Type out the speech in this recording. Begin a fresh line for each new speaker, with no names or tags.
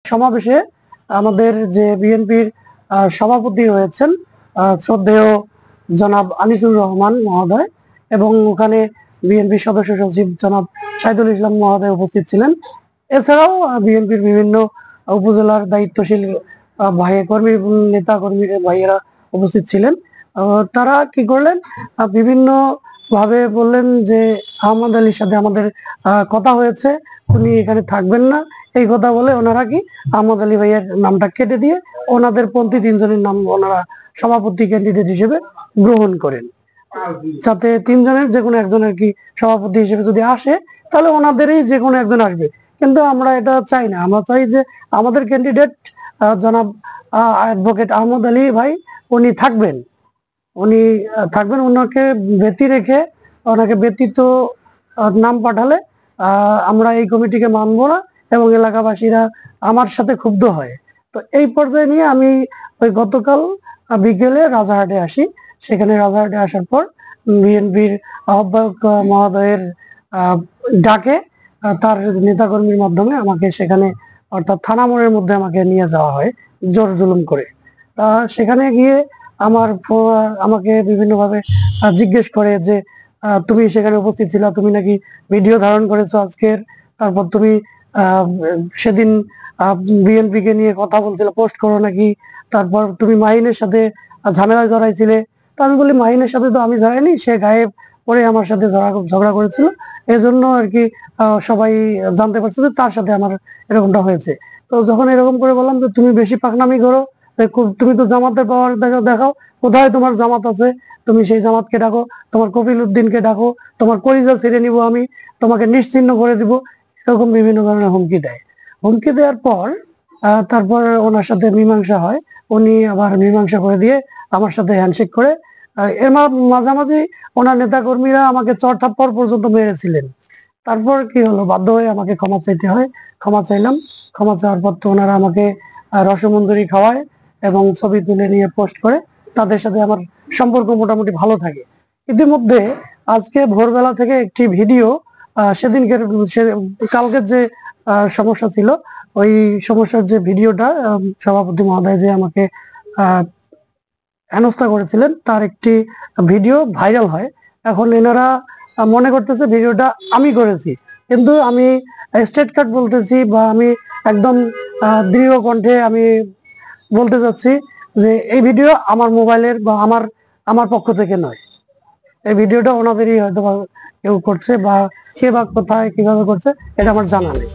সমাবেশে আমাদের যে বিএনপির সভাপতি হয়েছেন শ্রদ্ধেয় জনাব আনিসুর রহমান মহোদয় এবং ওখানে বিএনপি সদস্য সচিব জনাব সাইদুল ইসলাম মহোদয় উপস্থিত ছিলেন। এছাড়াও বিএনপির বিভিন্ন উপজেলার দায়িত্বশীল কর্মী নেতা কর্মী ভাইয়েরা উপস্থিত ছিলেন। তারা কি করলেন, বিভিন্ন ভাবে বললেন যে আহমদ আলীর সাথে আমাদের কথা হয়েছে, উনি এখানে থাকবেন না। এই কথা বলে ওনারা কি আহমদ আলী ভাইয়ের নামটা কেটে দিয়ে ওনাদের পন্থী 3 জনের নাম ওনারা সভাপতি ক্যান্ডিডেট হিসেবে গ্রহণ করেন, যাতে 3 জনের যে কোনো একজনের কি সভাপতি হিসেবে যদি আসে তাহলে ওনাদেরই যে কোনো একজন আসবে। কিন্তু আমরা এটা চাই না, আমরা চাই যে আমাদের ক্যান্ডিডেট জনাব অ্যাডভোকেট আহমদ আলী ভাই উনি থাকবেন, ওনাকে ব্যতি রেখে ওনাকে ব্যতীত নাম পাঠালে আমরা এই কমিটিকে মানবো না এবং এলাকাবাসীরা আমার সাথে ক্ষুব্ধ হয়। তো এই পর্যায়ে নিয়ে আমি ওই গতকাল বিকেলে রাজারহাটে আসি। সেখানে রাজারহাটে আসার পর বিএনপির আহ্বায়ক মহোদয়ের ডাকে তার নেতাকর্মীর মাধ্যমে আমাকে সেখানে অর্থাৎ থানা মোড়ের মধ্যে আমাকে নিয়ে যাওয়া হয় জোর জুলুম করে। সেখানে গিয়ে আমাকে বিভিন্নভাবে জিজ্ঞেস করে যে তুমি সেখানে উপস্থিত ছিলা, তুমি নাকি ভিডিও ধারণ করেছো আজকের, তারপর তুমি সেদিন বিএনপি কে নিয়ে কথা বলছিলে, পোস্ট করো নাকি, তারপর তুমি মাহিনের সাথে ঝামেলায় জড়াইছিলে। তো আমি বলি মাহিনের সাথে তো আমি জড়াইনি, সে গায়ে পরে আমার সাথে ঝগড়া করেছিল, এজন্য আর কি সবাই জানতে পারছে যে তার সাথে আমার এরকমটা হয়েছে। তো যখন এরকম করে বললাম যে তুমি বেশি পাকনামি করো, তুমি তো জামাতের পাওয়ার দেখাও, কোথায় তোমার জামাত আছে, তুমি সেই জামাতকে ডাকো, তোমার কপিল উদ্দিনকে ডাকো, তোমার কলিজা ছেড়ে নিব আমি, তোমাকে নিশ্চিহ্ন করে দিব, এরকম বিভিন্ন ধরনের হুমকি দেয়। হুমকি দেওয়ার পর তারপর ওনার সাথে মীমাংসা হয়, উনি আবার মীমাংসা করে দিয়ে আমার সাথে হ্যান্ডশেক করে এর মাঝামাঝি ওনার নেতা কর্মীরা আমাকে চড় থাপ্পড় পর্যন্ত মেরেছিলেন। তারপর কি হলো, বাধ্য হয়ে আমাকে ক্ষমা চাইতে হয়, ক্ষমা চাইলাম। ক্ষমা চাওয়ার পর তো ওনারা আমাকে রসমঞ্জরি খাওয়ায় এবং ছবি তুলে নিয়ে পোস্ট করে, তাদের সাথে আমার সম্পর্ক মোটামুটি ভালো থাকে। ইতিমধ্যে আজকে ভোরবেলা থেকে একটি ভিডিও সেদিনকের কালকের যে সমস্যা ছিল, ওই সমস্যার যে ভিডিওটা সভাপতি মহোদয় যে আমাকে হেনস্থা করেছিলেন তার একটি ভিডিও ভাইরাল হয়। এখন এনারা মনে করতেছে ভিডিওটা আমি করেছি, কিন্তু আমি স্ট্রেট কাট বলতেছি বা আমি একদম দৃঢ় কণ্ঠে আমি বলতে চাচ্ছি যে এই ভিডিও আমার মোবাইলের বা আমার পক্ষ থেকে নয়। এই ভিডিওটা ওনাদেরই হয়তো কেউ করছে বা কে বা কোথায় কিভাবে করছে এটা আমার জানা নেই।